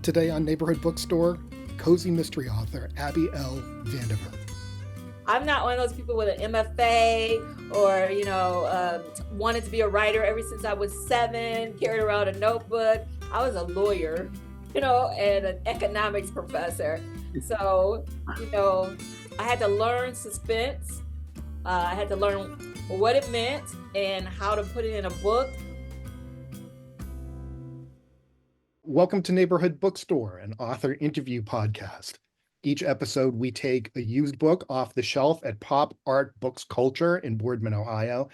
Today on Neighborhood Bookstore, cozy mystery author Abby L. Vandiver. I'm not one of those people with an MFA or, wanted to be a writer ever since I was 7, carried around a notebook. I was a lawyer, and an economics professor. So, I had to learn suspense. I had to learn what it meant and how to put it in a book. Welcome to Neighborhood Bookstore, an author interview podcast. Each episode, we take a used book off the shelf at Pop Art Books Culture in Boardman, Ohio,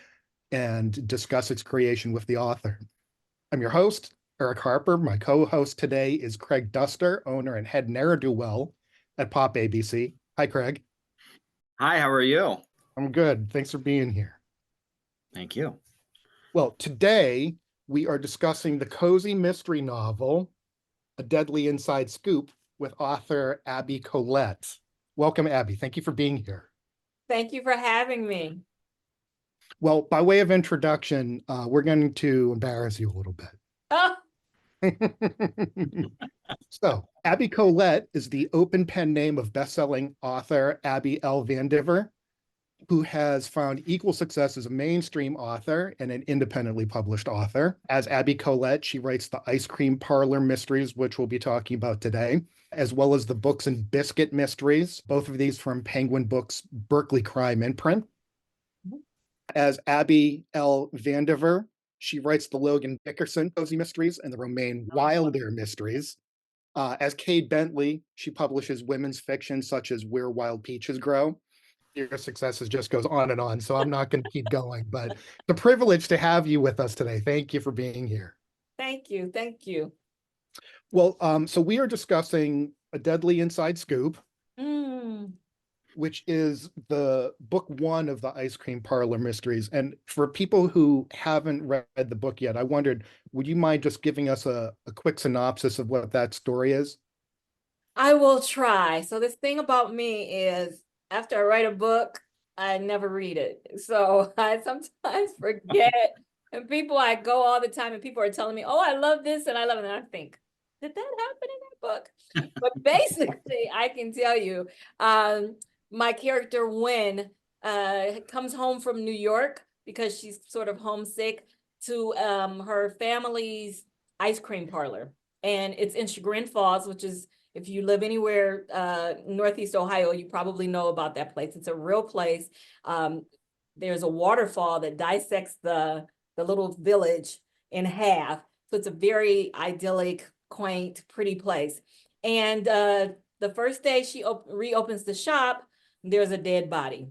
and discuss its creation with the author. I'm your host, Eric Harper. My co-host today is Craig Duster, owner and head ne'er-do-well at Pop ABC. Hi, Craig. Hi, how are you? I'm good. Thanks for being here. Thank you. Well, today we are discussing the cozy mystery novel, A Deadly Inside Scoop, with author Abby Collette. Welcome, Abby. Thank you for being here. Thank you for having me. Well, by way of introduction, we're going to embarrass you a little bit. Oh. So, Abby Collette is the open pen name of best-selling author Abby L. Vandiver, who has found equal success as a mainstream author and an independently published author. As Abby Collette, she writes the Ice Cream Parlor mysteries, which we'll be talking about today, as well as the Books and Biscuit mysteries, both of these from Penguin Books' Berkeley Crime imprint. As Abby L. Vandiver, she writes the Logan Dickerson cozy mysteries and the Romaine Wilder mysteries. As Cade Bentley, she publishes women's fiction such as Where Wild Peaches Grow. Your successes just goes on and on, so I'm not going to keep going, but the privilege to have you with us today. Thank you for being here. Thank you. Thank you. Well, so we are discussing A Deadly Inside Scoop, which is the book 1 of the Ice Cream Parlor mysteries. And for people who haven't read the book yet, I wondered, would you mind just giving us a quick synopsis of what that story is? I will try. So this thing about me is, after I write a book, I never read it. So I sometimes forget. And I go all the time and people are telling me, oh, I love this and I love it. And I think, did that happen in that book? But basically, I can tell you, my character, Wynn, comes home from New York because she's sort of homesick to her family's ice cream parlor. And it's in Chagrin Falls, which is, if you live anywhere Northeast Ohio, you probably know about that place. It's a real place. There's a waterfall that dissects the little village in half. So it's a very idyllic, quaint, pretty place. And the first day she reopens the shop, there's a dead body.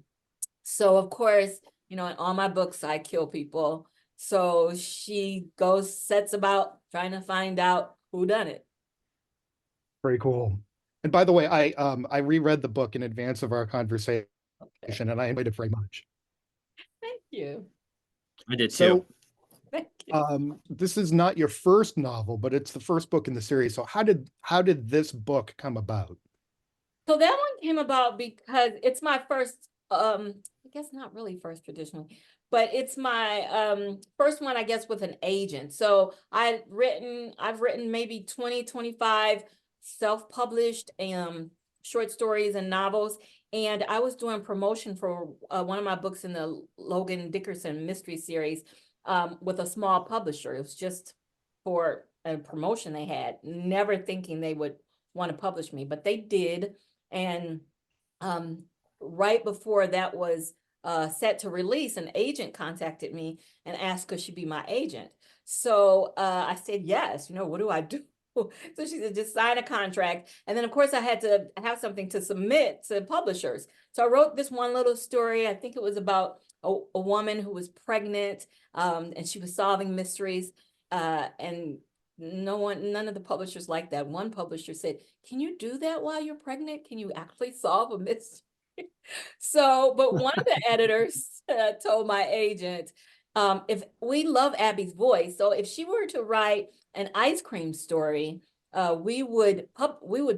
So of course, in all my books, I kill people. So she sets about trying to find out who done it. Very cool. And by the way, I reread the book in advance of our conversation, and I enjoyed it very much. Thank you. I did So, too. Thank you. This is not your first novel, but it's the first book in the series. So how did this book come about? So that one came about because it's my first, I guess not really first traditionally, but it's my first one, I guess, with an agent. So I've written maybe 20, 25 self-published short stories and novels. And I was doing promotion for one of my books in the Logan Dickerson mystery series with a small publisher. It was just for a promotion they had, never thinking they would want to publish me, but they did. And right before that was set to release, an agent contacted me and asked, could she be my agent? So I said, yes, what do I do? So she said, just sign a contract. And then of course I had to have something to submit to publishers. So I wrote this one little story. I think it was about a woman who was pregnant and she was solving mysteries. And none of the publishers liked that. One publisher said, can you do that while you're pregnant? Can you actually solve a mystery? So, but one of the editors told my agent, if we love Abby's voice, so if she were to write an ice cream story, we would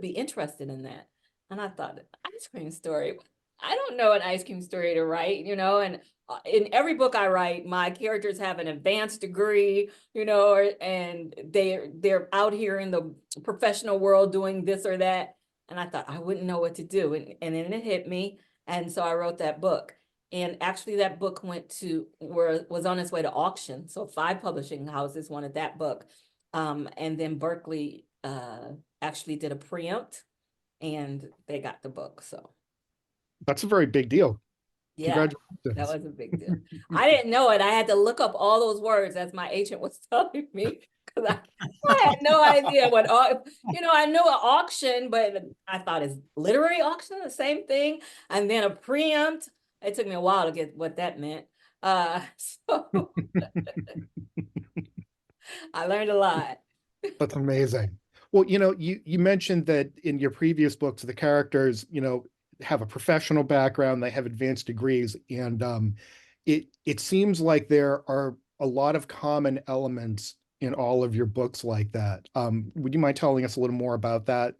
be interested in that. And I thought, ice cream story? I don't know an ice cream story to write, and in every book I write, my characters have an advanced degree, and they're out here in the professional world doing this or that. And I thought I wouldn't know what to do. And then it hit me. And so I wrote that book. And actually that book was on its way to auction. So 5 publishing houses wanted that book. And then Berkeley actually did a preempt and they got the book. So That's a very big deal. yeah, that Congratulations. was a big deal. I didn't know it. I had to look up all those words as my agent was telling me because I had no idea what, I knew an auction, but I thought is literary auction the same thing? And then a preempt. It took me a while to get what that meant. So I learned a lot. That's amazing. Well, you mentioned that in your previous books, the characters, have a professional background, they have advanced degrees, and it seems like there are a lot of common elements in all of your books like that. Would you mind telling us a little more about that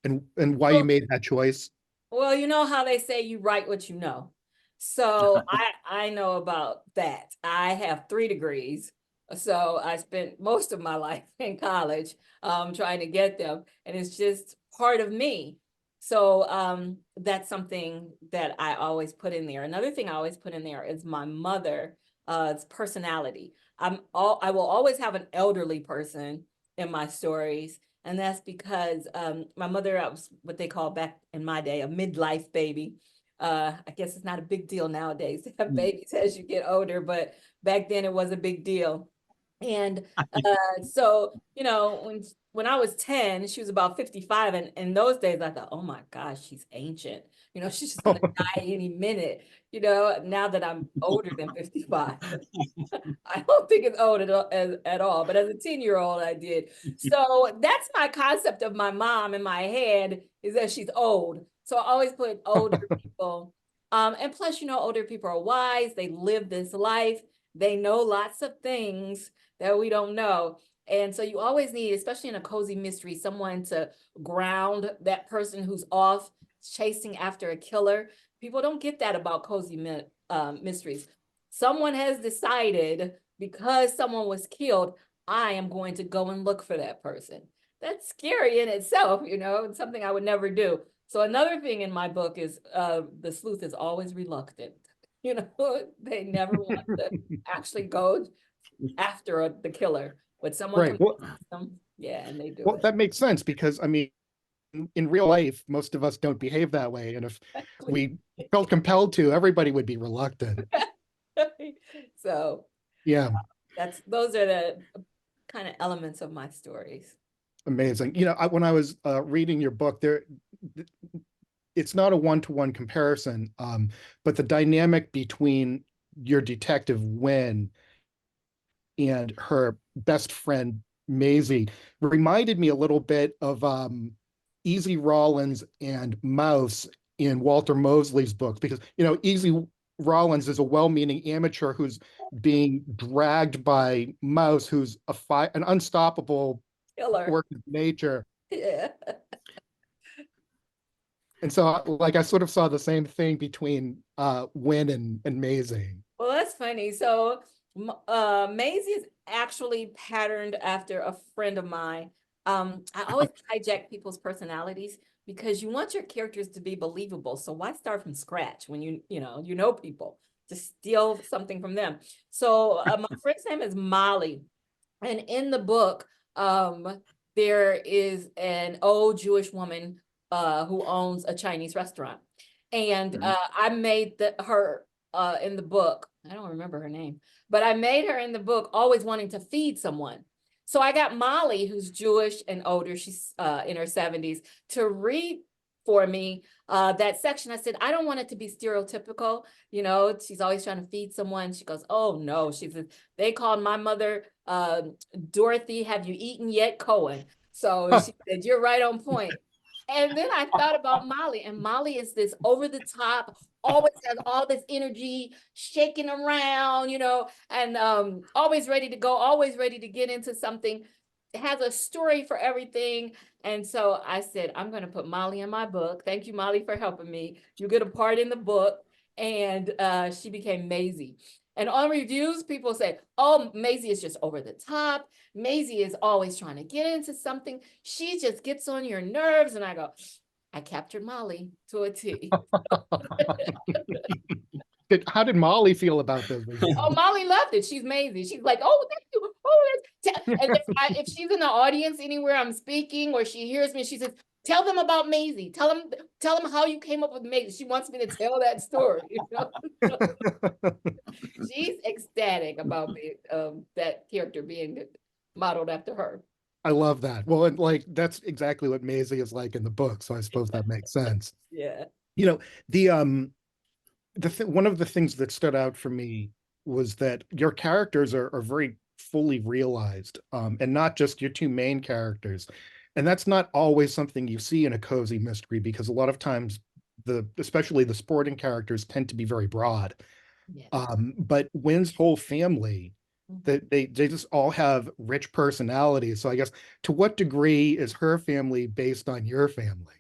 and why you made that choice? Well, you know how they say you write what you know. So I know about that. I have 3 degrees. So I spent most of my life in college trying to get them. And it's just part of me. So that's something that I always put in there. Another thing I always put in there is my mother's personality. I will always have an elderly person in my stories. And that's because my mother, I was what they call back in my day, a midlife baby. I guess it's not a big deal nowadays to have babies as you get older, but back then it was a big deal. And so, when I was 10, she was about 55. And in those days, I thought, oh my gosh, she's ancient. She's just going to die any minute. Now that I'm older than 55, I don't think it's old at all. But as a 10-year-old, I did. So that's my concept of my mom in my head is that she's old. So I always put older people. And plus, older people are wise. They live this life. They know lots of things that we don't know. And so you always need, especially in a cozy mystery, someone to ground that person who's off chasing after a killer. People don't get that about cozy mysteries. Someone has decided because someone was killed, I am going to go and look for that person. That's scary in itself, and something I would never do. So another thing in my book is the sleuth is always reluctant. They never want to actually go after the killer, but someone Right. can them. Yeah, and they do Well, it. that makes sense because in real life, most of us don't behave that way. And if we felt compelled to, everybody would be reluctant. So Yeah. those are the kind of elements of my stories. Amazing. When I was reading your book, it's not a one-to-one comparison, but the dynamic between your detective Wynn and her best friend Maisie reminded me a little bit of Easy Rawlins and Mouse in Walter Mosley's books, because Easy Rawlins is a well-meaning amateur who's being dragged by Mouse, who's an unstoppable Killer. force of nature. Yeah. And so, I sort of saw the same thing between Wynn and Maisie. Well, that's funny. So Maisie is actually patterned after a friend of mine. I always hijack people's personalities because you want your characters to be believable. So why start from scratch when you know people to steal something from them? So my friend's name is Molly, and in the book, there is an old Jewish woman who owns a Chinese restaurant, and I made her in the book. I don't remember her name, but I made her in the book always wanting to feed someone. So I got Molly, who's Jewish and older, she's in her 70s, to read for me that section. I said, I don't want it to be stereotypical. She's always trying to feed someone. She goes, oh no. She says, they called my mother Dorothy, have you eaten yet, Cohen? So she said, you're right on point. And then I thought about Molly, and Molly is this over the top, always has all this energy, shaking around, and always ready to go, always ready to get into something. has a story for everything. And so I said, I'm going to put Molly in my book. Thank you, Molly, for helping me. You get a part in the book. And she became Maisie. And on reviews, people say, oh, Maisie is just over the top. Maisie is always trying to get into something. She just gets on your nerves. And I go, I captured Molly to a T. How did Molly feel about this? Oh, Molly loved it. She's Maisie. She's like, oh, thank you. Oh, and if she's in the audience anywhere I'm speaking or she hears me, she says, tell them about Maisie. Tell them how you came up with Maisie. She wants me to tell that story. You know? She's ecstatic about that character being modeled after her. I love that. Well, and like that's exactly what Maisie is like in the book, so I suppose that makes sense. Yeah. You know, one of the things that stood out for me was that your characters are very fully realized, and not just your two main characters. And that's not always something you see in a cozy mystery, because a lot of times especially the sporting characters tend to be very broad. Yeah. But Wynn's whole family, that they just all have rich personalities. So I guess, to what degree is her family based on your family?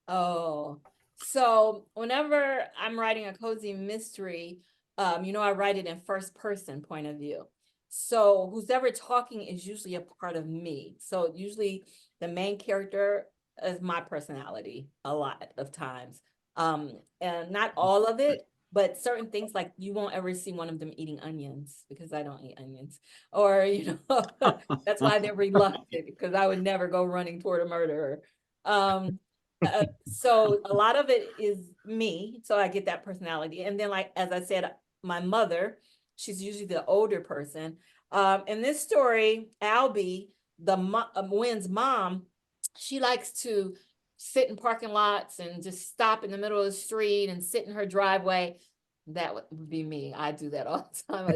Oh, so whenever I'm writing a cozy mystery, I write it in first person point of view. So who's ever talking is usually a part of me. So usually the main character is my personality a lot of times. And not all of it, but certain things, like you won't ever see one of them eating onions because I don't eat onions. Or, that's why they're reluctant, because I would never go running toward a murderer. So a lot of it is me. So I get that personality. And then, like, as I said, my mother, she's usually the older person. In this story, Albie, Wynn's mom, she likes to sit in parking lots and just stop in the middle of the street and sit in her driveway. That would be me. I do that all the time.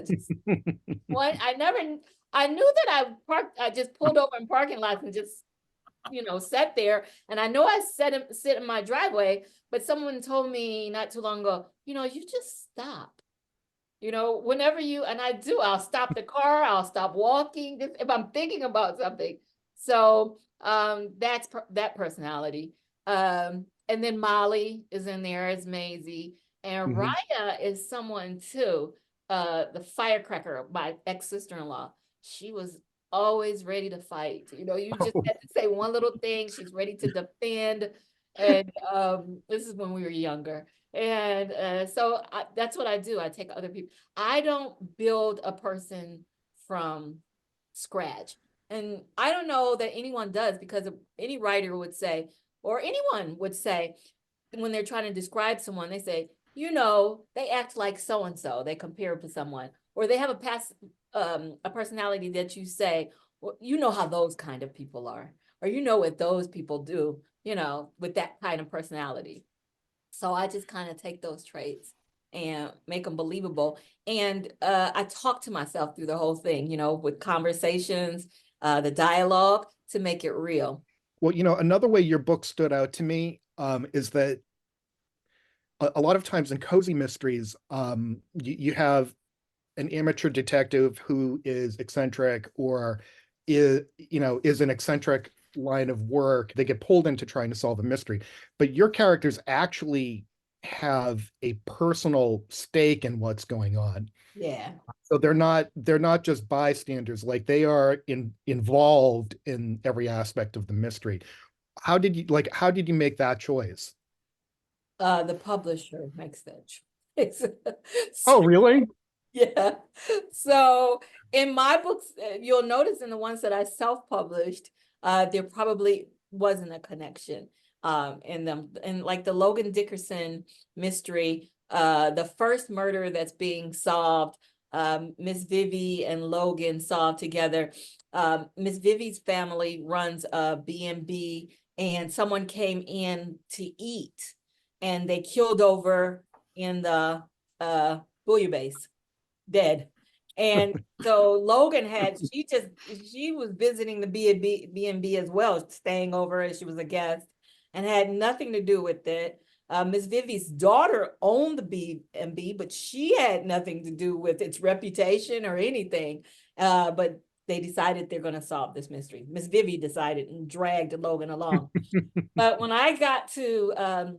I knew that I just pulled over in parking lots and just, sat there. And I know I sit in my driveway, but someone told me not too long ago, you just stop. Whenever and I do, I'll stop the car, I'll stop walking just if I'm thinking about something. So that's that personality. And then Molly is in there as Maisie, and Raya is someone too. The firecracker, my ex-sister-in-law. She was always ready to fight. You just had to say one little thing, she's ready to defend. And this is when we were younger. And so that's what I do. I take other people. I don't build a person from scratch. And I don't know that anyone does, because any writer would say, or anyone would say, when they're trying to describe someone, they say, they act like so-and-so. They compare it to someone, or they have a personality that you say, well, how those kind of people are, or what those people do, with that kind of personality. So I just kind of take those traits and make them believable. And I talk to myself through the whole thing, with conversations, the dialogue, to make it real. Well, another way your book stood out to me is that a lot of times in cozy mysteries, you have an amateur detective who is eccentric, or is an eccentric line of work. They get pulled into trying to solve a mystery, but your characters actually have a personal stake in what's going on. Yeah. So they're not just bystanders, like they are involved in every aspect of the mystery. How did you make that choice? The publisher makes that choice. Oh, really? Yeah. So in my books, you'll notice in the ones that I self-published, there probably wasn't a connection in them. And like the Logan Dickerson mystery, the first murder that's being solved, Miss Vivi and Logan solved together. Miss Vivi's family runs a B&B, and someone came in to eat, and they killed over in the bouillabaisse, dead. And so Logan she was visiting the B&B as well, staying over as she was a guest, and had nothing to do with it. Miss Vivi's daughter owned the B&B, but she had nothing to do with its reputation or anything. But they decided they're going to solve this mystery. Miss Vivi decided and dragged Logan along. But when I got to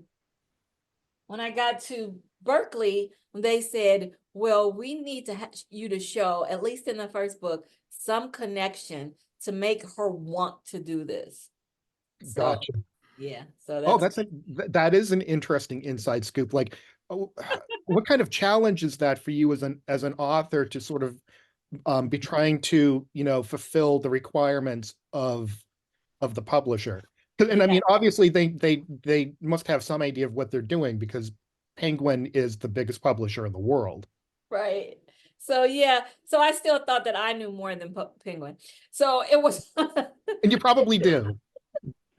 Berkeley, they said, well, we need to you to show, at least in the first book, some connection to make her want to do this. So, Gotcha. yeah. So Oh, that's that is an interesting inside scoop. Like, what kind of challenge is that for you as an author to sort of be trying to, fulfill the requirements of the publisher? And I yeah. mean, obviously they must have some idea of what they're doing because Penguin is the biggest publisher in the world. Right. So yeah, so I still thought that I knew more than Penguin. So it was And you probably do.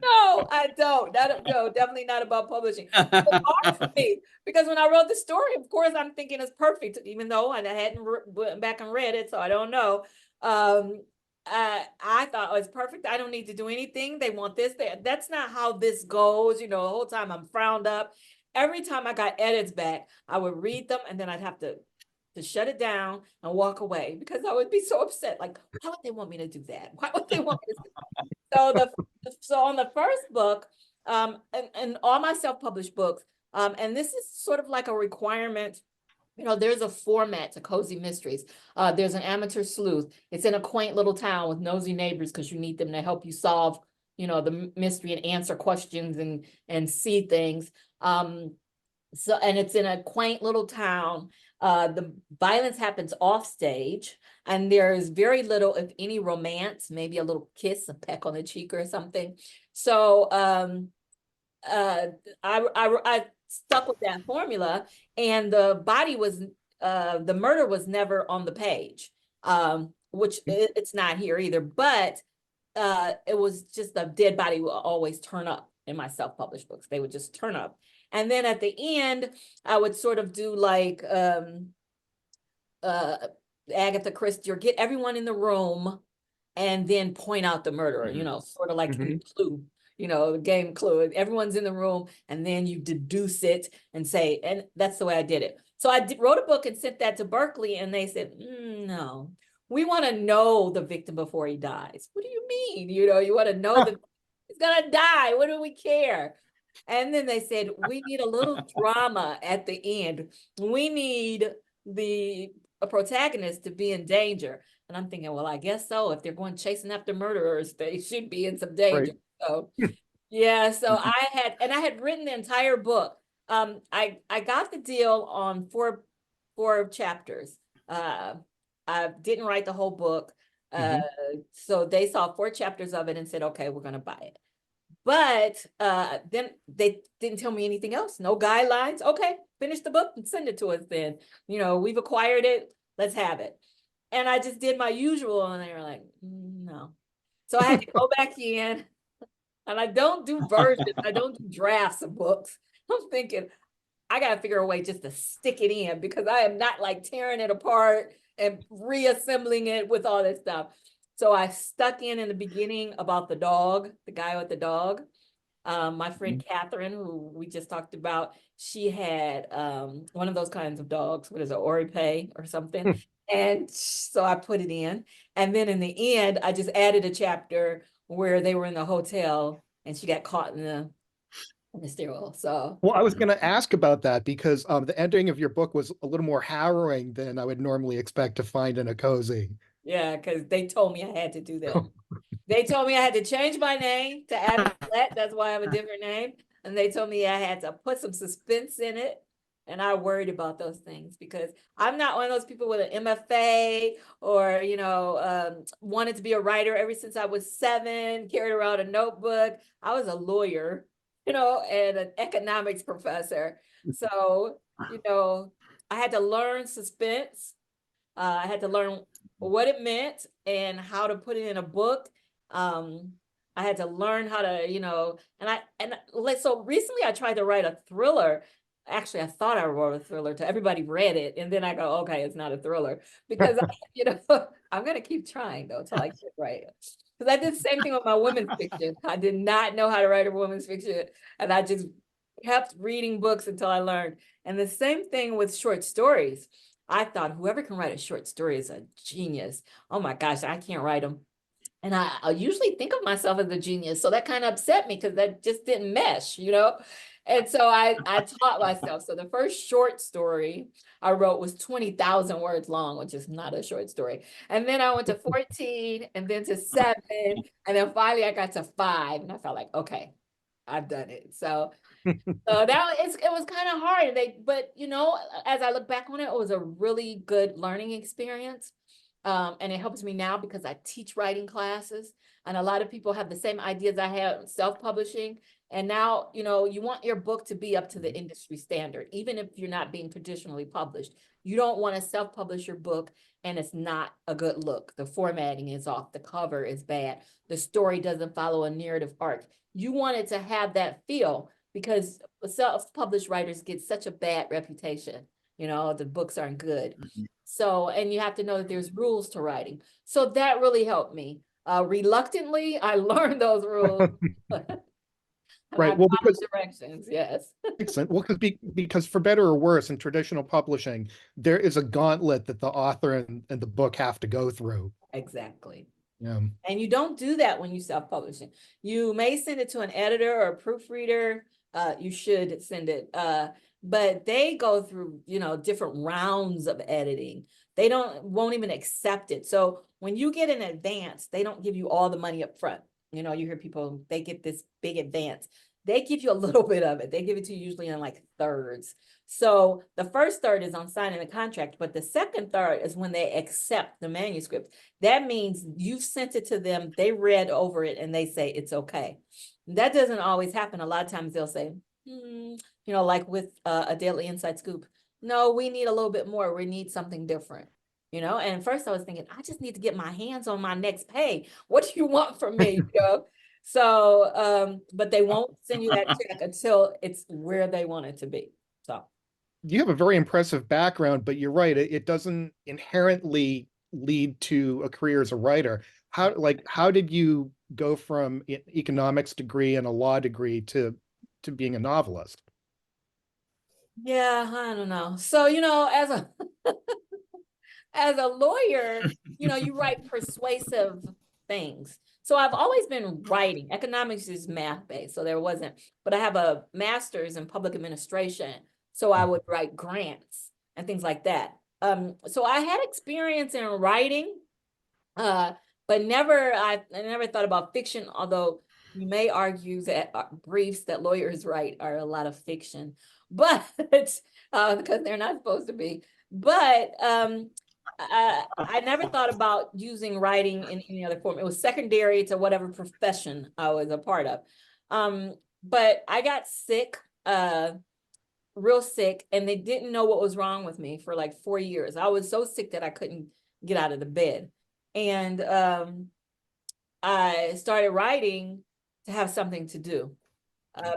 no, I don't. No, definitely not about publishing. It's hard for me because when I wrote the story, of course, I'm thinking it's perfect, even though I hadn't went back and read it, so I don't know. I thought, oh, it's perfect. I don't need to do anything. They want this. That's not how this goes. The whole time I'm frowned up. Every time I got edits back, I would read them and then I'd have to shut it down and walk away because I would be so upset. Like, why would they want me to do that? Why would they want me to do that? So on the first book, and all my self-published books, and this is sort of like a requirement. There's a format to cozy mysteries. There's an amateur sleuth. It's in a quaint little town with nosy neighbors because you need them to help you solve, the mystery and answer questions and see things. So, and it's in a quaint little town. The violence happens off stage, and there's very little, if any, romance, maybe a little kiss, a peck on the cheek or something. So I stuck with that formula, and the murder was never on the page, which it's not here either, but it was just a dead body will always turn up in my self-published books. They would just turn up. And then at the end, I would sort of do like Agatha Christie, or get everyone in the room and then point out the murderer, sort of like in Clue, the game Clue. Everyone's in the room and then you deduce it and say, and that's the way I did it. So I wrote a book and sent that to Berkeley, and they said, no, we want to know the victim before he dies. What do you mean? You want to know that he's going to die. What do we care? And then they said, we need a little drama at the end. We need a protagonist to be in danger. And I'm thinking, well, I guess so. If they're going chasing after murderers, they should be in some danger. Right. So yeah, so I had written the entire book. I got the deal on four chapters. I didn't write the whole book. So they saw 4 chapters of it and said, okay, we're going to buy it. But then they didn't tell me anything else. No guidelines. Okay, finish the book and send it to us then. We've acquired it. Let's have it. And I just did my usual, and they were like, no. So I had to go back in, and I don't do versions. I don't do drafts of books. I'm thinking, I got to figure a way just to stick it in, because I am not like tearing it apart and reassembling it with all this stuff. So I stuck in the beginning about the dog, the guy with the dog. My friend Catherine, who we just talked about, she had one of those kinds of dogs. What is it, Oripe or something? And so I put it in. And then in the end, I just added a chapter where they were in the hotel and she got caught in the stairwell. So, well, I was going to ask about that because the ending of your book was a little more harrowing than I would normally expect to find in a cozy. Yeah, because they told me I had to do that. They told me I had to change my name to Abby Collette. That's why I have a different name. And they told me I had to put some suspense in it. And I worried about those things because I'm not one of those people with an MFA or, wanted to be a writer ever since I was 7, carried around a notebook. I was a lawyer, and an economics professor. So, I had to learn suspense. I had to learn what it meant and how to put it in a book. I had to learn how to, so recently I tried to write a thriller. Actually, I thought I wrote a thriller to everybody read it. And then I go, okay, it's not a thriller because, I'm going to keep trying though, until I get it right. Because I did the same thing with my women's fiction. I did not know how to write a women's fiction. And I just kept reading books until I learned. And the same thing with short stories. I thought whoever can write a short story is a genius. Oh my gosh, I can't write them. And I usually think of myself as a genius. So that kind of upset me because that just didn't mesh, you know? And so I taught myself. So the first short story I wrote was 20,000 words long, which is not a short story. And then I went to 14 and then to 7. And then finally I got to 5. And I felt like, okay, I've done it. So it was kind of hard. But you know, as I look back on it, it was a really good learning experience. And it helps me now because I teach writing classes, and a lot of people have the same ideas I have self-publishing. And now, you know, you want your book to be up to the industry standard, even if you're not being traditionally published. You don't want to self-publish your book and it's not a good look. The formatting is off, the cover is bad, the story doesn't follow a narrative arc. You want it to have that feel because self-published writers get such a bad reputation. You know, the books aren't good. So, and you have to know that there's rules to writing. So that really helped me. Reluctantly, I learned those rules. And Right. I Well, followed directions, yes. excellent. Well, because for better or worse, in traditional publishing, there is a gauntlet that the author and the book have to go through. Exactly. Yeah. And you don't do that when you self-publishing. You may send it to an editor or a proofreader. You should send it. But they go through, you know, different rounds of editing. They won't even accept it. So when you get an advance, they don't give you all the money up front. You know, you hear people, they get this big advance. They give you a little bit of it. They give it to you usually in like thirds. So the first third is on signing the contract, but the second third is when they accept the manuscript. That means you've sent it to them, they read over it, and they say it's okay. That doesn't always happen. A lot of times they'll say, you know, like with a Daily Inside Scoop, no, we need a little bit more. We need something different. You know, and first I was thinking, I just need to get my hands on my next pay. What do you want from me? You know? So, but they won't send you that check until it's where they want it to be. So You have a very impressive background, but you're right. It doesn't inherently lead to a career as a writer. How did you go from an economics degree and a law degree to being a novelist? yeah, I don't know. So, you know, as a lawyer, you know, you write persuasive things. So I've always been writing. Economics is math based, so there wasn't, but I have a master's in public administration. So I would write grants and things like that. So I had experience in writing, but I never thought about fiction, although you may argue that briefs that lawyers write are a lot of fiction, but because they're not supposed to be. But I never thought about using writing in any other form. It was secondary to whatever profession I was a part of. But I got sick, real sick, and they didn't know what was wrong with me for like 4 years. I was so sick that I couldn't get out of the bed. And I started writing to have something to do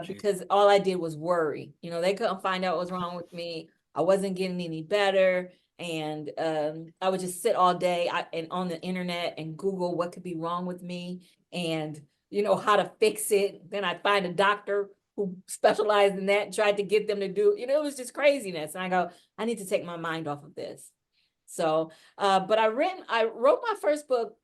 because all I did was worry. You know, they couldn't find out what was wrong with me. I wasn't getting any better. And I would just sit all day and on the internet and Google what could be wrong with me and, you know, how to fix it. Then I'd find a doctor who specialized in that and tried to get them to do, you know, it was just craziness. And I go, I need to take my mind off of this. So, but I wrote my first book.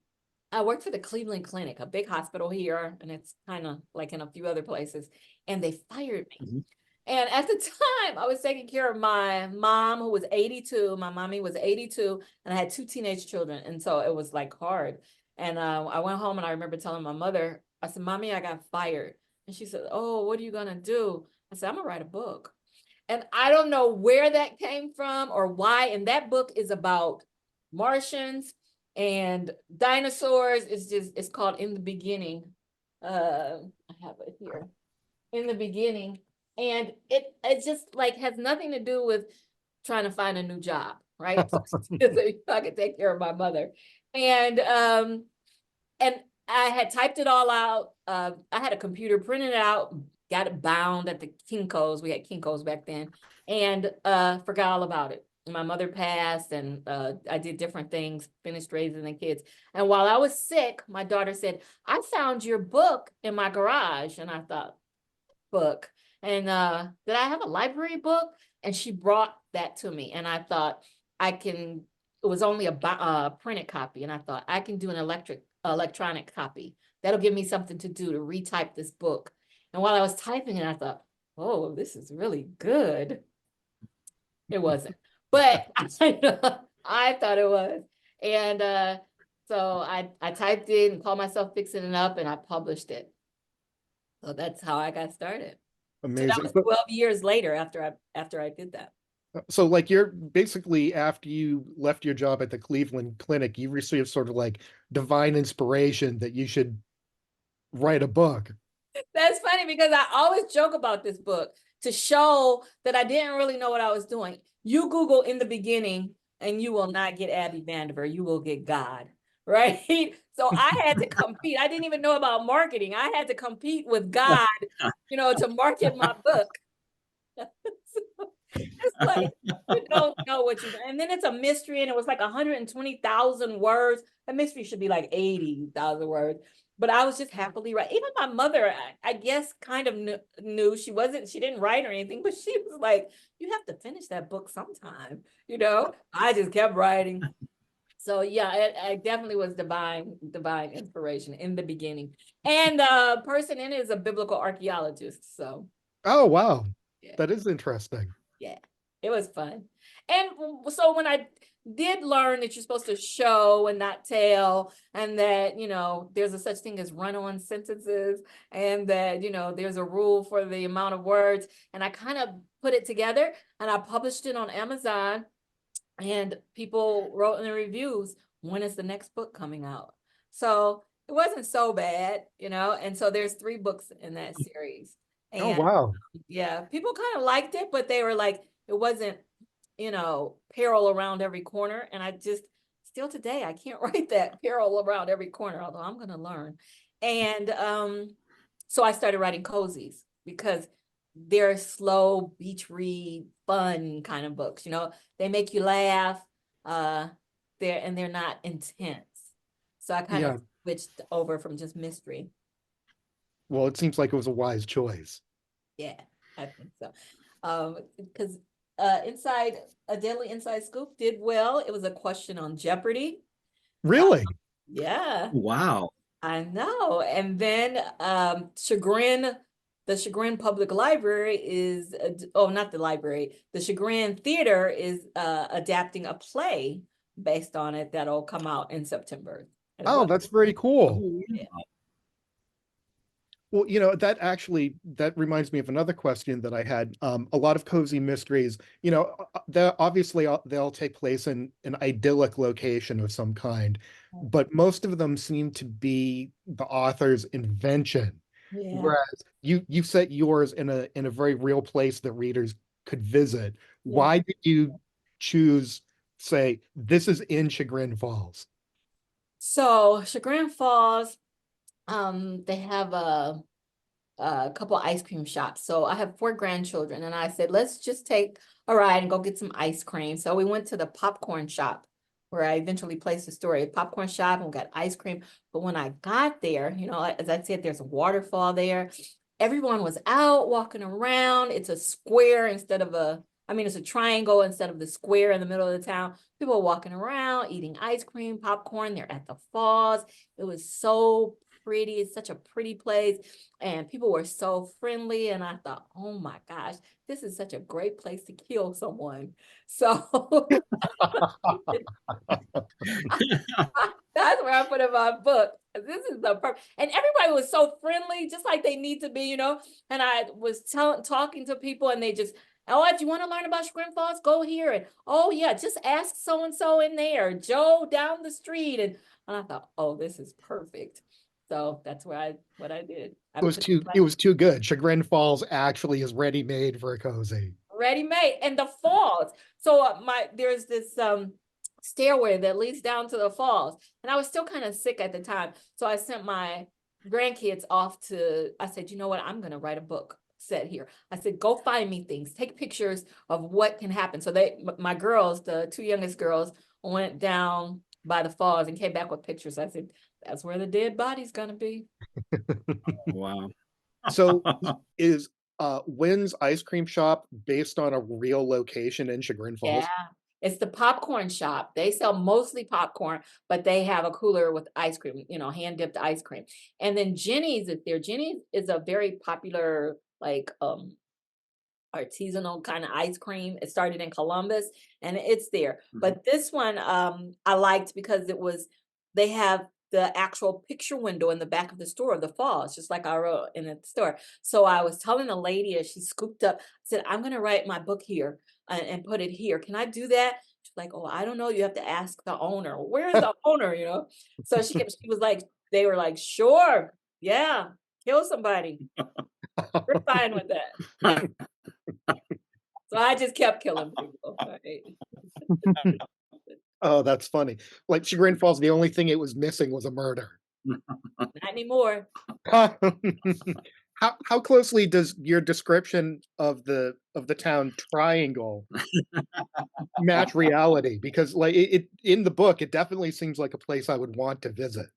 I worked for the Cleveland Clinic, a big hospital here, and it's kind of like in a few other places, and they fired me. And at the time, I was taking care of my mom, who was 82. My mommy was 82, and I had 2 teenage children. And so it was like hard. And I went home and I remember telling my mother, I said, Mommy, I got fired. And she said, oh, what are you going to do? I said, I'm going to write a book. And I don't know where that came from or why. And that book is about Martians and dinosaurs. It's called In the Beginning. I have it here. In the Beginning. And it just like has nothing to do with trying to find a new job, right? So I could take care of my mother. And I had typed it all out. I had a computer, printed it out, got it bound at the Kinko's. We had Kinko's back then, and forgot all about it. My mother passed, and I did different things, finished raising the kids. And while I was sick, my daughter said, I found your book in my garage. And I thought, book. And did I have a library book? And she brought that to me. And I thought, it was only a printed copy, and I thought I can do an electronic copy. That'll give me something to do to retype this book. And while I was typing it, I thought, oh, this is really good. It wasn't, but I thought it was. And so I typed it and called myself fixing it up, and I published it. So that's how I got started. So that Amazing. was 12 years later after I did that. So like you're basically, after you left your job at the Cleveland Clinic, you received sort of like divine inspiration that you should write a book. That's funny because I always joke about this book to show that I didn't really know what I was doing. You Google in the beginning and you will not get Abby Vandiver. You will get God, right? So I had to compete. I didn't even know about marketing. I had to compete with God, to market my book. It's like, you don't know what you do. And then it's a mystery, and it was like 120,000 words. A mystery should be like 80,000 words. But I was just happily right. Even my mother, I guess, kind of knew she didn't write or anything, but she was like, you have to finish that book sometime. I just kept writing. So yeah, I definitely was divine inspiration in the beginning. And the person in it is a biblical archaeologist. So Oh, wow. yeah. That is interesting. Yeah, it was fun. And so when I did learn that you're supposed to show and not tell, and that, there's a such thing as run-on sentences, and that, there's a rule for the amount of words, and I kind of put it together and I published it on Amazon, and people wrote in the reviews, when is the next book coming out? So it wasn't so bad, and so there's 3 books in that series. Oh, And wow. yeah, people kind of liked it, but they were like, it wasn't, peril around every corner. And I just, still today, I can't write that peril around every corner, although I'm going to learn. And so I started writing cozies because they're slow, beach read, fun kind of books. They make you laugh. They're not intense. So I kind of switched over from just mystery. Well, it seems like it was a wise choice. Yeah, I think so. Because Inside a Deadly Inside Scoop did well. It was a question on Jeopardy. Really? Yeah, Wow. I know. And then the Chagrin Public Library is, not the library, the Chagrin Theater is adapting a play based on it that'll come out in September as Oh, well. that's very cool. Yeah. Well, that reminds me of another question that I had. A lot of cozy mysteries, they'll take place in an idyllic location of some kind, but most of them seem to be the author's invention. Yeah. Whereas you set yours in a very real place that readers could visit. Yeah. Why did you choose, say, this is in Chagrin Falls? So Chagrin Falls, they have a couple ice cream shops. So I have 4 grandchildren, and I said, let's just take a ride and go get some ice cream. So we went to the popcorn shop where I eventually placed the story, popcorn shop, and we got ice cream. But when I got there, as I said, there's a waterfall there. Everyone was out walking around. It's a square instead of it's a triangle instead of the square in the middle of the town. People were walking around, eating ice cream, popcorn. They're at the falls. It was so pretty. It's such a pretty place. And people were so friendly. And I thought, oh my gosh, this is such a great place to kill someone. So that's where I put in my book. This is the perfect, and everybody was so friendly, just like they need to be, And I was talking to people, and they just, oh, if you want to learn about Chagrin Falls, go here. And oh yeah, just ask so and so in there, Joe down the street. And I thought, oh, this is perfect. So that's what I did. It was too good. Chagrin Falls actually is ready made for a cozy. Ready made, and the falls. So there's this stairway that leads down to the falls, and I was still kind of sick at the time, so I sent my grandkids off I said, you know what, I'm gonna write a book set here. I said, go find me things, take pictures of what can happen. So my girls, the 2 youngest girls, went down by the falls and came back with pictures. I said, that's where the dead body's gonna be. Wow. So is Wynn's ice cream shop based on a real location in Chagrin Falls? Yeah, It's the popcorn shop. They sell mostly popcorn, but they have a cooler with ice cream, hand dipped ice cream. And then Jenny's is there. Jenny's is a very popular, like, artisanal kind of ice cream. It started in Columbus and it's there. But this one I liked because they have the actual picture window in the back of the store of the falls, just like I wrote in the store. So I was telling the lady as she scooped up, I said, I'm gonna write my book here and put it here. Can I do that? She's like, oh, I don't know. You have to ask the owner. Where is the owner? So she was like, they were like, sure, yeah, kill somebody. We're fine with that. So I just kept killing people. Right? Oh, that's funny. Like Chagrin Falls, the only thing it was missing was a murder. Not anymore. How closely does your description of the town Triangle match reality? Because like it in the book, it definitely seems like a place I would want to visit.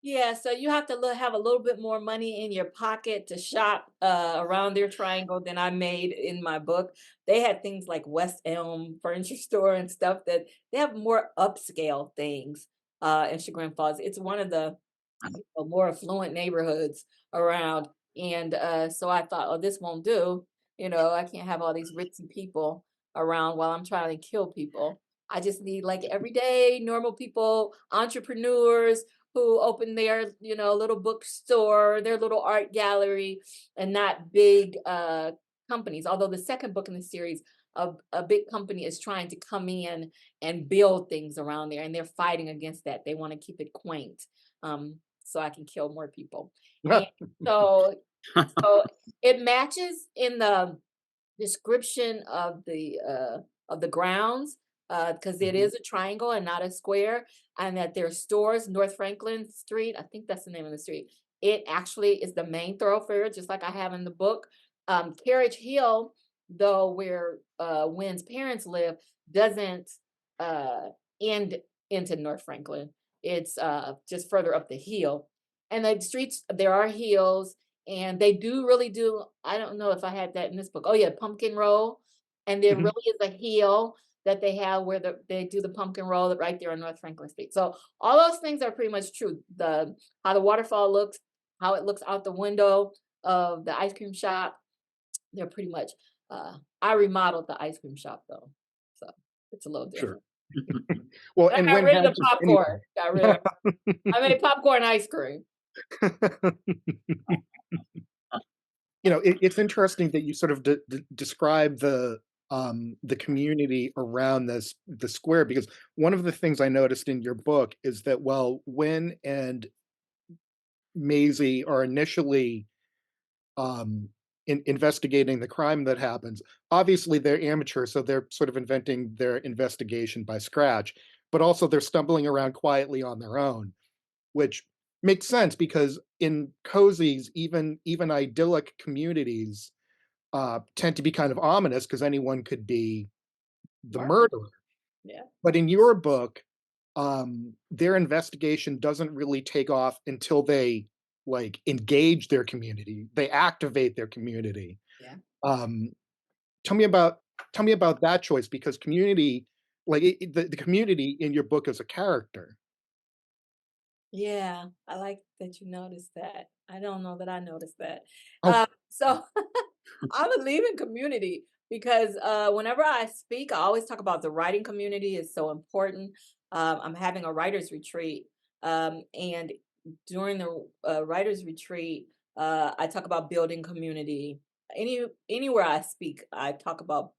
Yeah, so you have to have a little bit more money in your pocket to shop around their triangle than I made in my book. They had things like West Elm Furniture Store and stuff that they have more upscale things in Chagrin Falls. It's one of the more affluent neighborhoods around. And so I thought, oh, this won't do. I can't have all these ritzy people around while I'm trying to kill people. I just need like everyday normal people, entrepreneurs who open their, little bookstore, their little art gallery, and not big companies. Although the second book in the series, a big company is trying to come in and build things around there, and they're fighting against that. They want to keep it quaint. So I can kill more people. And so so it matches in the description of the grounds because it Mhm. is a triangle and not a square, and that their stores, North Franklin Street, I think that's the name of the street. It actually is the main thoroughfare, just like I have in the book. Carriage Hill, though, where Wynn's parents live, doesn't uh, end into North Franklin. It's just further up the hill, and the streets there are hills, and they do really do. I don't know if I had that in this book. Oh yeah, pumpkin roll, and there Mhm. really is a hill that they have where they do the pumpkin roll right there on North Franklin Street. So all those things are pretty much true. The How the waterfall looks, how it looks out the window of the ice cream shop, they're pretty much. I remodeled the ice cream shop though, so it's a little Sure. different. Well, I and got when rid of the houses popcorn. Got rid of. I made popcorn ice cream. It's interesting that you sort of describe the community around the square, because one of the things I noticed in your book is that while Wynn and Maisie are initially um, investigating the crime that happens, obviously they're amateurs, so they're sort of inventing their investigation by scratch, but also they're stumbling around quietly on their own, which makes sense because in cozies, even idyllic communities tend to be kind of ominous because anyone could be the Murder. murderer. Yeah. But in your book, their investigation doesn't really take off until they like engage their community. They activate their community. Yeah. Um, tell me about tell me about that choice, because community, like the community in your book is a character. Yeah, I like that you noticed that. I don't know that I noticed that. Oh, So I believe in community because whenever I speak, I always talk about the writing community is so important. I'm having a writer's retreat, and during the writer's retreat, I talk about building community. Anywhere I speak, I talk about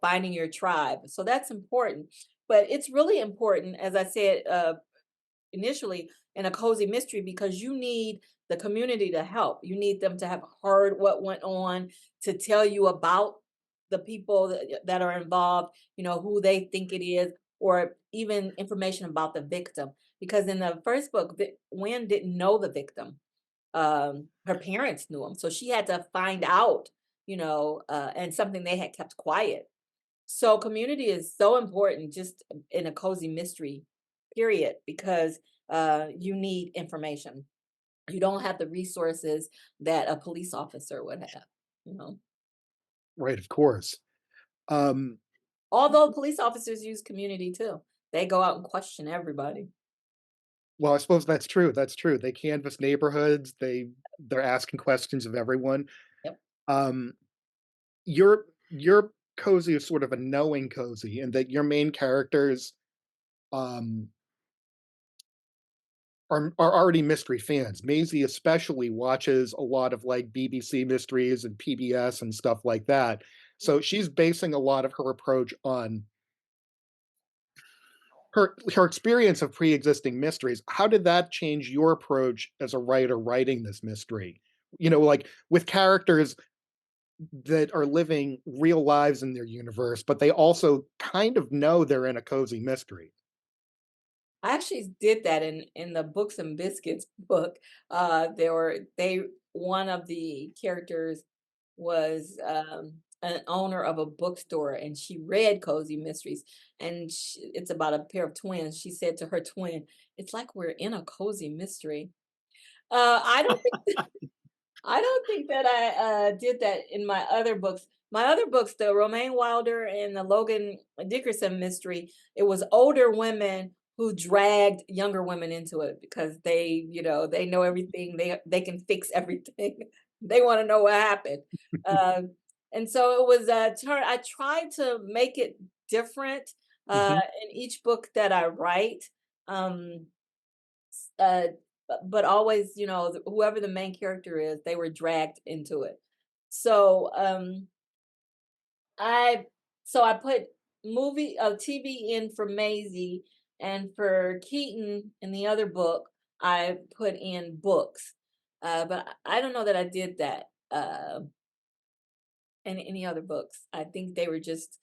finding your tribe. So that's important, but it's really important, as I said initially, in a cozy mystery, because you need the community to help. You need them to have heard what went on, to tell you about the people that are involved, who they think it is, or even information about the victim. Because in the first book, Wynn didn't know the victim. Her parents knew him. So she had to find out, and something they had kept quiet. So community is so important just in a cozy mystery, period, because you need information. You don't have the resources that a police officer would have, you know. right, of course. Um, Although police officers use community too. They go out and question everybody. Well, I suppose that's true. That's true. They canvass neighborhoods. They're asking questions of everyone. Yep. Um, your cozy is sort of a knowing cozy, and that your main characters um are already mystery fans. Maisie especially watches a lot of like BBC mysteries and PBS and stuff like that. So she's basing a lot of her approach on her experience of pre-existing mysteries. How did that change your approach as a writer writing this mystery? You know, like with characters that are living real lives in their universe, but they also kind of know they're in a cozy mystery. I actually did that in the Books and Biscuits book. They one of the characters was an owner of a bookstore, and she read cozy mysteries, and it's about a pair of twins. She said to her twin, "It's like we're in a cozy mystery." I don't I don't think that I did that in my other books. My other books, the Romaine Wilder and the Logan Dickerson mystery, it was older women who dragged younger women into it because they know everything. They can fix everything. They want to know what happened. Uh, and so it was a turn. I tried to make it different Mhm. in each book that I write. Um, uh but always, whoever the main character is, they were dragged into it. So i I put TV in for Maisie, and for Keaton in the other book I put in books. But I don't know that I did that in any other books. I think they were just,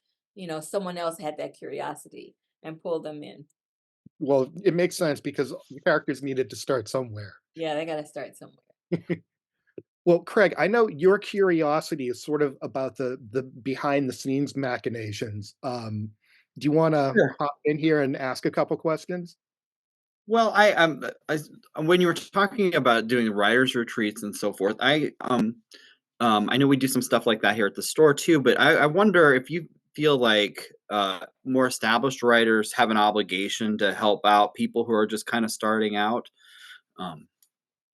someone else had that curiosity and pulled them in. Well, it makes sense because the characters needed to start somewhere. Yeah, they got to start somewhere. Well, Craig, I know your curiosity is sort of about the behind the scenes machinations. Do you want to Sure. hop in here and ask a couple questions? Well, when you were talking about doing writers retreats and so forth, I know we do some stuff like that here at the store too, but I wonder if you feel like more established writers have an obligation to help out people who are just kind of starting out. Um,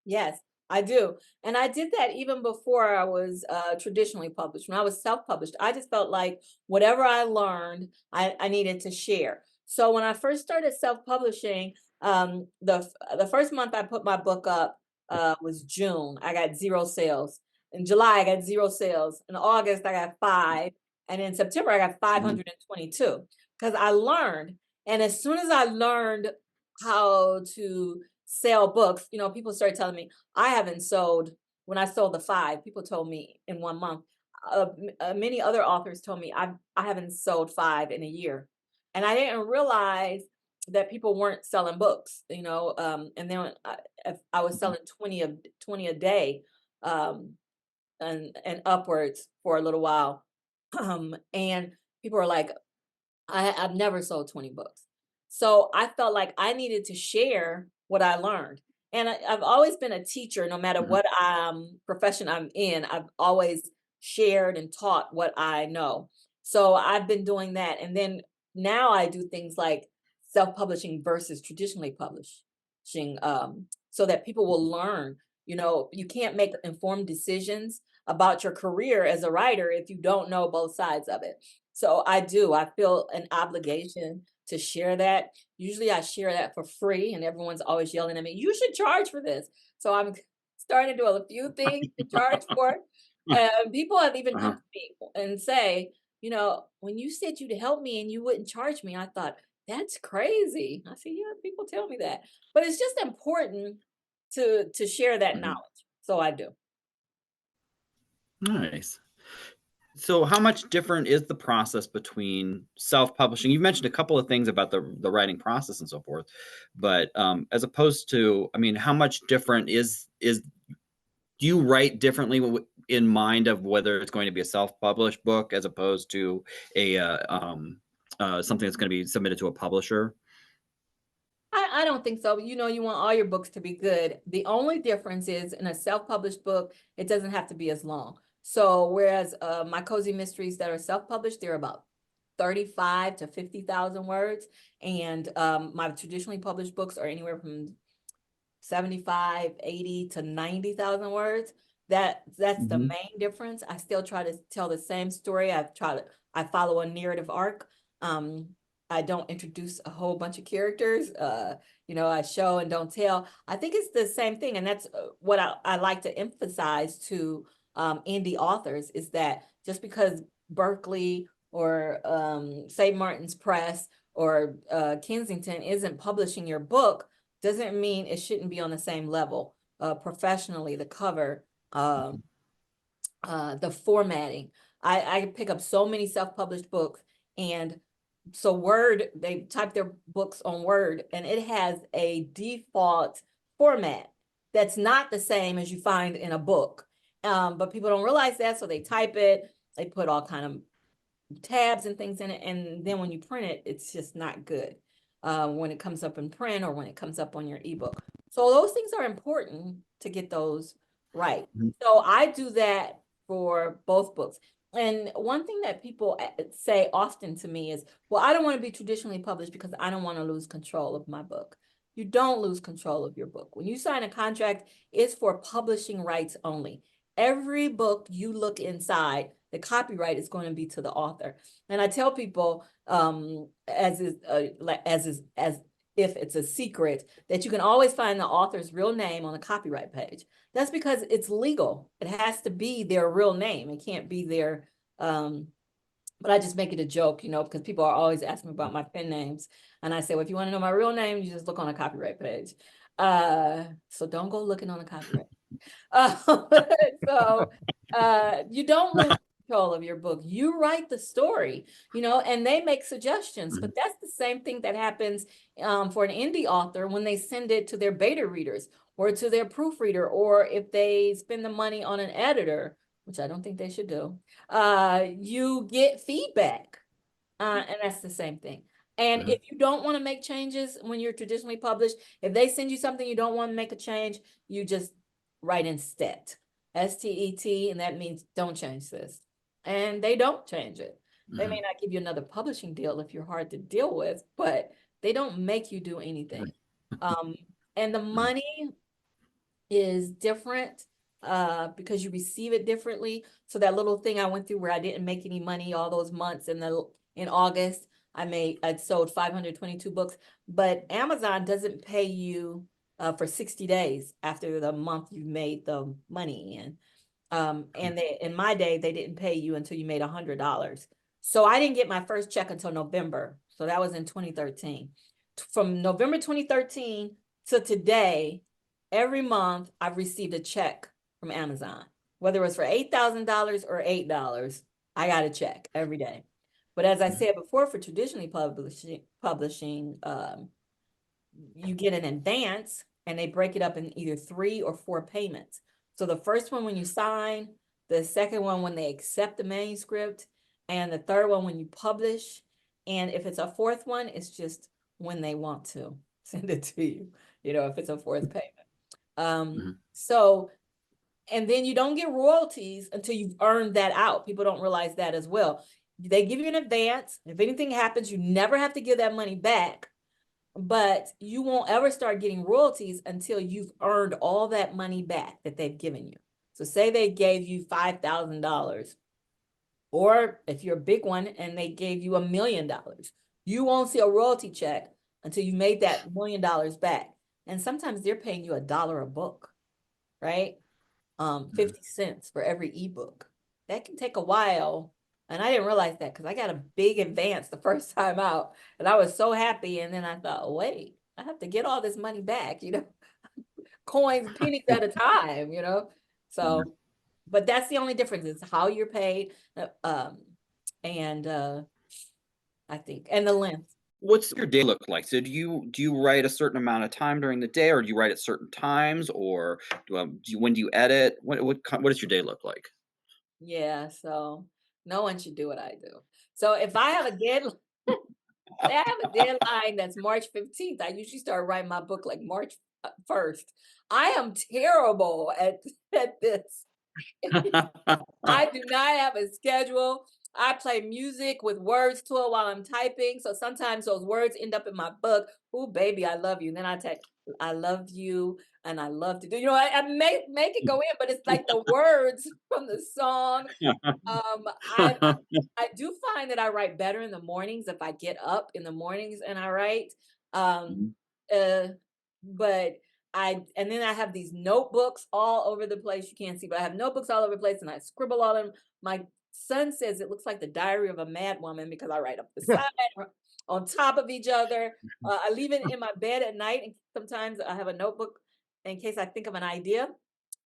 Yes, I do. And I did that even before I was traditionally published. When I was self-published, I just felt like whatever I learned, I needed to share. So when I first started self-publishing, the first month I put my book up was June. I got 0 sales. In July, I got 0 sales. In August, I got 5. And in September, I got mhm. 522 because I learned. And as soon as I learned how to sell books, people started telling me I haven't sold. When I sold the 5, people told me in 1 month. Many other authors told me I haven't sold 5 in a year, and I didn't realize that people weren't selling books. And then if I was selling 20 a day, and upwards for a little while, and people were like, I've never sold 20 books. So I felt like I needed to share what I learned. And I've always been a teacher, no matter Mhm. what profession I'm in. I've always shared and taught what I know. So I've been doing that. And then now I do things like self-publishing versus traditionally publishing, so that people will learn. You can't make informed decisions about your career as a writer if you don't know both sides of it. So I do. I feel an obligation to share that. Usually I share that for free, and everyone's always yelling at me, "You should charge for this." So I'm starting to do a few things to charge for. People have even come Uh-huh. to me and say, when you said you'd help me and you wouldn't charge me, I thought, that's crazy. I said, yeah, people tell me that. But it's just important to share that Mhm. knowledge. So I do. Nice. So, how much different is the process between self-publishing? You mentioned a couple of things about the writing process and so forth, but as opposed to, I mean, how much different is do you write differently in mind of whether it's going to be a self-published book as opposed to a something that's going to be submitted to a publisher? I don't think so. You want all your books to be good. The only difference is in a self-published book, it doesn't have to be as long. So whereas my cozy mysteries that are self-published, they're about 35 to 50,000 words. And my traditionally published books are anywhere from 75, 80 to 90,000 words. That's the Mhm. main difference. I still try to tell the same story. I follow a narrative arc. I don't introduce a whole bunch of characters. I show and don't tell. I think it's the same thing. And that's what I like to emphasize to indie authors, is that just because Berkeley or St. Martin's Press or Kensington isn't publishing your book, doesn't mean it shouldn't be on the same level. Professionally, the cover, the formatting. I pick up so many self-published books, and so Word, they type their books on Word, and it has a default format that's not the same as you find in a book. But people don't realize that, so they type it, they put all kind of tabs and things in it, and then when you print it, it's just not good when it comes up in print or when it comes up on your ebook. So those things are important to get those right. Mhm. So I do that for both books. And one thing that people say often to me is, well, I don't want to be traditionally published because I don't want to lose control of my book. You don't lose control of your book. When you sign a contract, it's for publishing rights only. Every book you look inside, the copyright is going to be to the author. And I tell people, as if it's a secret, that you can always find the author's real name on the copyright page. That's because it's legal. It has to be their real name. It can't be their, but I just make it a joke, because people are always asking me about my pen names. And I say, well, if you want to know my real name, you just look on a copyright page. So don't go looking on the copyright. So you don't lose control of your book. You write the story, and they make suggestions. But that's the same thing that happens for an indie author when they send it to their beta readers or to their proofreader, or if they spend the money on an editor, which I don't think they should do. You get feedback, and that's the same thing. And if you don't want to make changes when you're traditionally published, if they send you something you don't want to make a change, you just write in STET, STET, and that means don't change this. And they don't change it. They may not give you another publishing deal if you're hard to deal with, but they don't make you do anything. And the money is different because you receive it differently. So that little thing I went through where I didn't make any money all those months in August, I sold 522 books, but Amazon doesn't pay you for 60 days after the month you made the money in. And in my day, they didn't pay you until you made $100. So I didn't get my first check until November. So that was in 2013. From November 2013 to today, every month I've received a check from Amazon, whether it was for $8,000 or $8, I got a check every day. But as I said before, for traditionally publishing, you get an advance and they break it up in either 3 or 4 payments. So the first one when you sign, the second one when they accept the manuscript, and the third one when you publish. And if it's a fourth one, it's just when they want to send it to you, if it's a fourth payment. So, and then you don't get royalties until you've earned that out. People don't realize that as well. They give you an advance. If anything happens, you never have to give that money back, but you won't ever start getting royalties until you've earned all that money back that they've given you. So say they gave you $5,000, or if you're a big one and they gave you $1 million, you won't see a royalty check until you made that $1 million back. And sometimes they're paying you $1 a book, right? 50 cents for every ebook. That can take a while. And I didn't realize that because I got a big advance the first time out. And I was so happy. And then I thought, wait, I have to get all this money back, coins, pennies at a time, So, but that's the only difference is how you're paid. And I think, and the length. What's your day look like? So do you write a certain amount of time during the day, or do you write at certain times, or when do you edit? What does your day look like? Yeah, so no one should do what I do. So if I have a deadline, I have a deadline that's March 15th. I usually start writing my book like March 1st. I am terrible at this. I do not have a schedule. I play music with words to it while I'm typing. So sometimes those words end up in my book. Oh, baby, I love you. And then I type, I love you, and I love to do. I make it go in, but it's like the words from the song. Um, I I do find that I write better in the mornings if I get up in the mornings and I write. Um, Mhm. uh, but and then I have these notebooks all over the place. You can't see, but I have notebooks all over the place, and I scribble all in. My son says it looks like the diary of a mad woman because I write up the side or on top of each other. I leave it in my bed at night, and sometimes I have a notebook in case I think of an idea.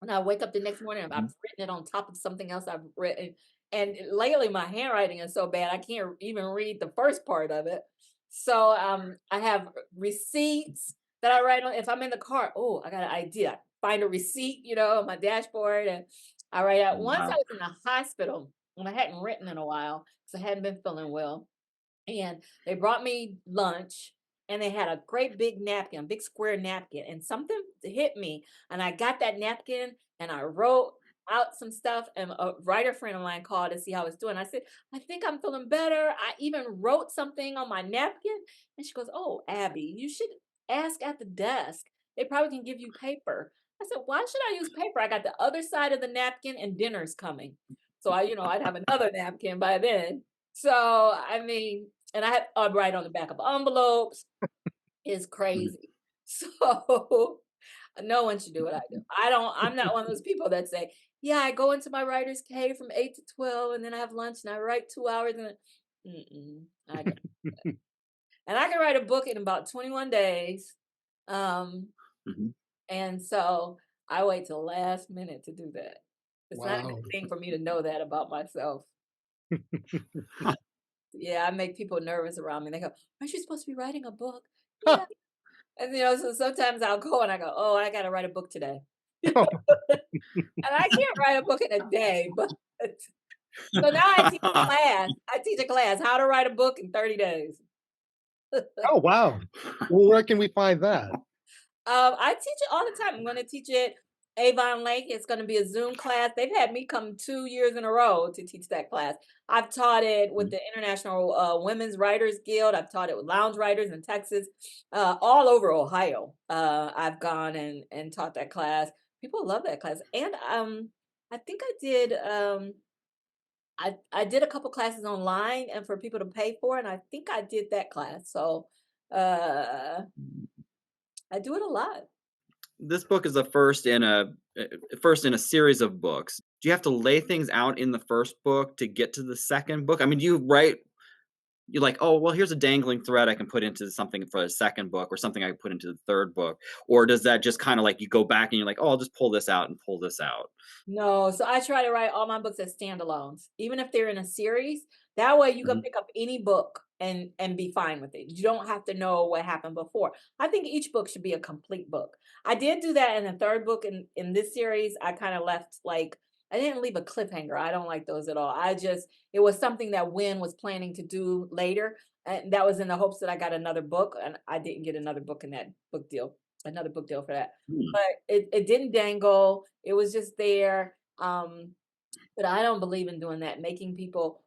And I wake up the next morning, I've Mhm. written it on top of something else I've written. And lately, my handwriting is so bad I can't even read the first part of it. So I have receipts that I write on. If I'm in the car, oh, I got an idea. Find a receipt, on my dashboard, and I write out. Once I Wow. was in the hospital and I hadn't written in a while because I hadn't been feeling well, and they brought me lunch, and they had a great big napkin, a big square napkin, and something hit me, and I got that napkin and I wrote out some stuff, and a writer friend of mine called to see how I was doing. I said, I think I'm feeling better. I even wrote something on my napkin, and she goes, oh, Abby, you should ask at the desk. They probably can give you paper. I said, why should I use paper? I got the other side of the napkin, and dinner's coming. So I'd have another napkin by then. So I mean, and I write on the back of envelopes. Is Mhm. crazy. So no one should do what I do. I'm not one of those people that say, yeah, I go into my writer's cave from 8 to 12 and then I have lunch and I write 2 hours and I don't. And I can write a book in about 21 days. Um, Mhm. and so I wait till the last minute to do that. It's not a Wow. good thing for me to know that about myself. Yeah, I make people nervous around me. They go, aren't you supposed to be writing a book? Yeah. And so sometimes I'll go and I go, oh, I gotta write a book today. And I can't write a book in a day, but so now I teach a class. I teach a class how to write a book in 30 days. Oh, wow. Well, where can we find that? I teach it all the time. I'm going to teach it Avon Lake. It's going to be a Zoom class. They've had me come 2 years in a row to teach that class. I've taught it with Mhm. the International Women's Writers Guild. I've taught it with lounge writers in Texas, all over Ohio. I've gone and taught that class. People love that class. And I think I did a couple classes online and for people to pay for, and I think I did that class. So uh, I do it a lot. This book is the first in a series of books. Do you have to lay things out in the first book to get to the second book? I mean, do you write you're like, oh, well, here's a dangling thread I can put into something for the second book or something I can put into the third book? Or does that just kind of like you go back and you're like, oh, I'll just pull this out and pull this out? No, so I try to write all my books as standalones, even if they're in a series. That way you can Mhm. pick up any book and be fine with it. You don't have to know what happened before. I think each book should be a complete book. I did do that in the third book in this series. I kind of left like I didn't leave a cliffhanger. I don't like those at all. It was something that Wynn was planning to do later. And that was in the hopes that I got another book, and I didn't get another book in that book deal, another book deal for that. Hmm. But it didn't dangle. It was just there. But I don't believe in doing that, making people,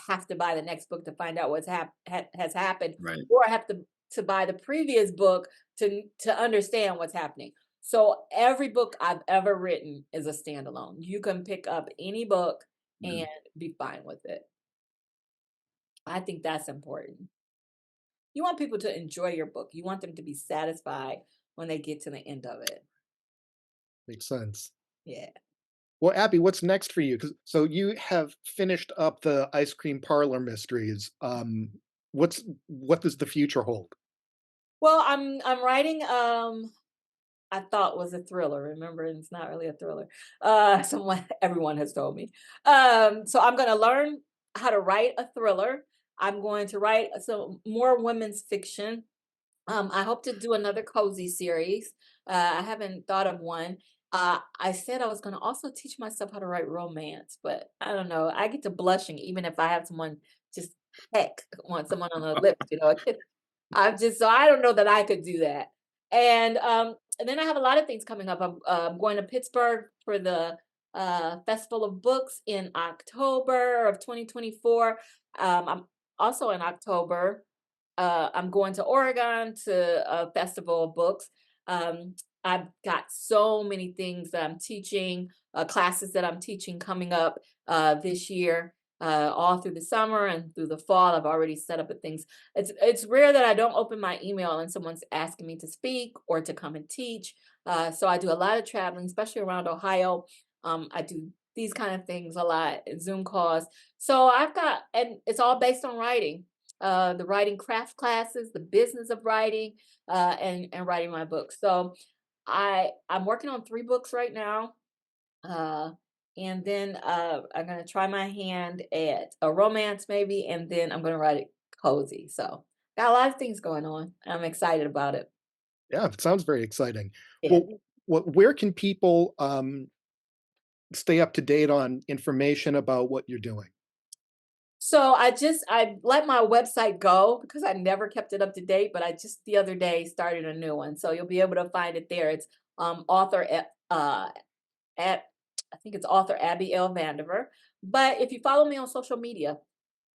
have to buy the next book to find out what's has happened, Right. or have to buy the previous book to understand what's happening. So every book I've ever written is a standalone. You can pick up any book Mhm. and be fine with it. I think that's important. You want people to enjoy your book. You want them to be satisfied when they get to the end of it. Makes sense. Yeah. Well, Abby, what's next for you? So you have finished up the ice cream parlor mysteries. What does the future hold? Well, I'm writing I thought was a thriller. Remember, it's not really a thriller. Everyone has told me. So I'm gonna learn how to write a thriller. I'm going to write some more women's fiction. I hope to do another cozy series. I haven't thought of one. I said I was going to also teach myself how to write romance, but I don't know. I get to blushing even if I have someone just heck want someone on the lips, a kiss. So I don't know that I could do that. And then I have a lot of things coming up. I'm going to Pittsburgh for the Festival of Books in October of 2024. I'm also in October. I'm going to Oregon to a Festival of Books. I've got so many things that I'm teaching, classes that I'm teaching coming up this year, all through the summer and through the fall. I've already set up things. It's rare that I don't open my email and someone's asking me to speak or to come and teach. So I do a lot of traveling, especially around Ohio. I do these kind of things a lot, Zoom calls. So and it's all based on writing. The writing craft classes, the business of writing, and writing my books. So I'm working on 3 books right now. And then I'm gonna try my hand at a romance maybe, and then I'm gonna write it cozy. So got a lot of things going on. I'm excited about it. Yeah, it sounds very exciting. Yeah. Where can people stay up to date on information about what you're doing? So I let my website go because I never kept it up to date, but I just the other day started a new one. So you'll be able to find it there. It's author at I think it's author Abby L. Vandiver. But if you follow me on social media,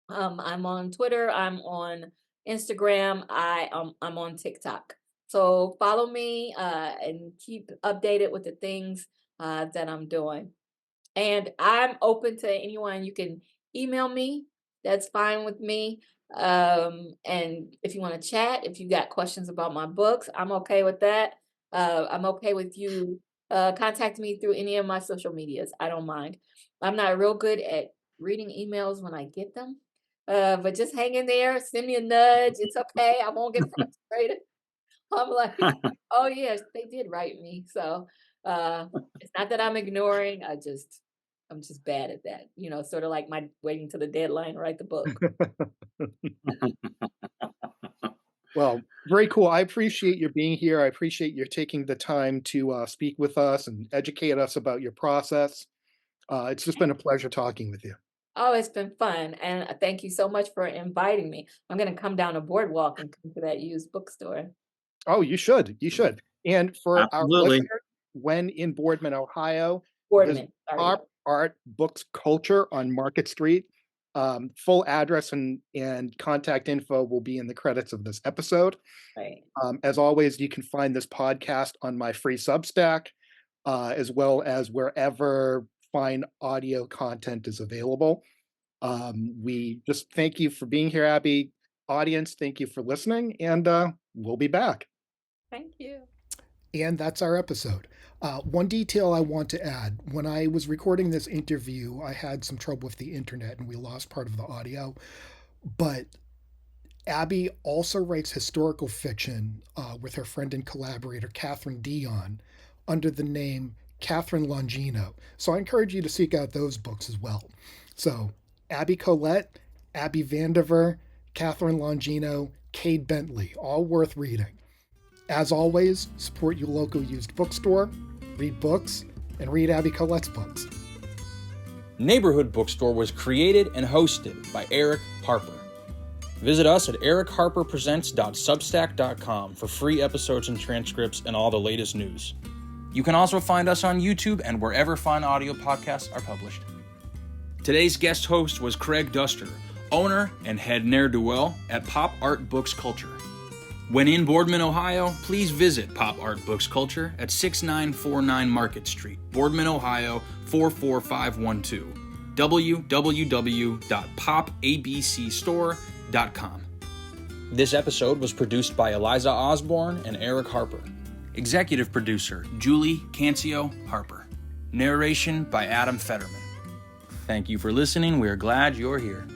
I'm on Twitter, I'm on Instagram, I'm on TikTok. So follow me and keep updated with the things that I'm doing. And I'm open to anyone. You can email me. That's fine with me. And if you want to chat, if you got questions about my books, I'm okay with that. I'm okay with you contacting me through any of my social medias. I don't mind. I'm not real good at reading emails when I get them. But just hang in there, send me a nudge. It's okay. I won't get frustrated. I'm like, oh yes, they did write me. So it's not that I'm ignoring. I'm just bad at that. Sort of like my waiting to the deadline to write the book. Well, very cool. I appreciate your being here. I appreciate your taking the time to speak with us and educate us about your process. It's just been a pleasure talking with you. Oh, it's been fun. And thank you so much for inviting me. I'm going to come down a boardwalk and come to that used bookstore. Oh, you should. You should. And for our Absolutely. listeners, when in Boardman, Ohio, Boardman. visit Sorry. Pop Art Books Culture on Market Street. Full address and contact info will be in the credits of this episode. Right. As always, you can find this podcast on my free Substack, as well as wherever fine audio content is available. We just thank you for being here, Abby. Audience, thank you for listening, and we'll be back. Thank you. And that's our episode. One detail I want to add, when I was recording this interview, I had some trouble with the internet and we lost part of the audio. But Abby also writes historical fiction with her friend and collaborator, Catherine Dion, under the name Catherine Longino. So I encourage you to seek out those books as well. So Abby Collette, Abby Vandiver, Catherine Longino, Cade Bentley, all worth reading. As always, support your local used bookstore, read books, and read Abby Colette's books. Neighborhood Bookstore was created and hosted by Eric Harper. Visit us at ericharperpresents.substack.com for free episodes and transcripts and all the latest news. You can also find us on YouTube and wherever fine audio podcasts are published. Today's guest host was Craig Duster, owner and head ne'er-do-well at Pop Art Books Culture. When in Boardman, Ohio, please visit Pop Art Books Culture at 6949 Market Street, Boardman, Ohio 44512. www.popabcstore.com. This episode was produced by Eliza Osborne and Eric Harper. Executive producer Julie Cancio Harper. Narration by Adam Fetterman. Thank you for listening. We're glad you're here.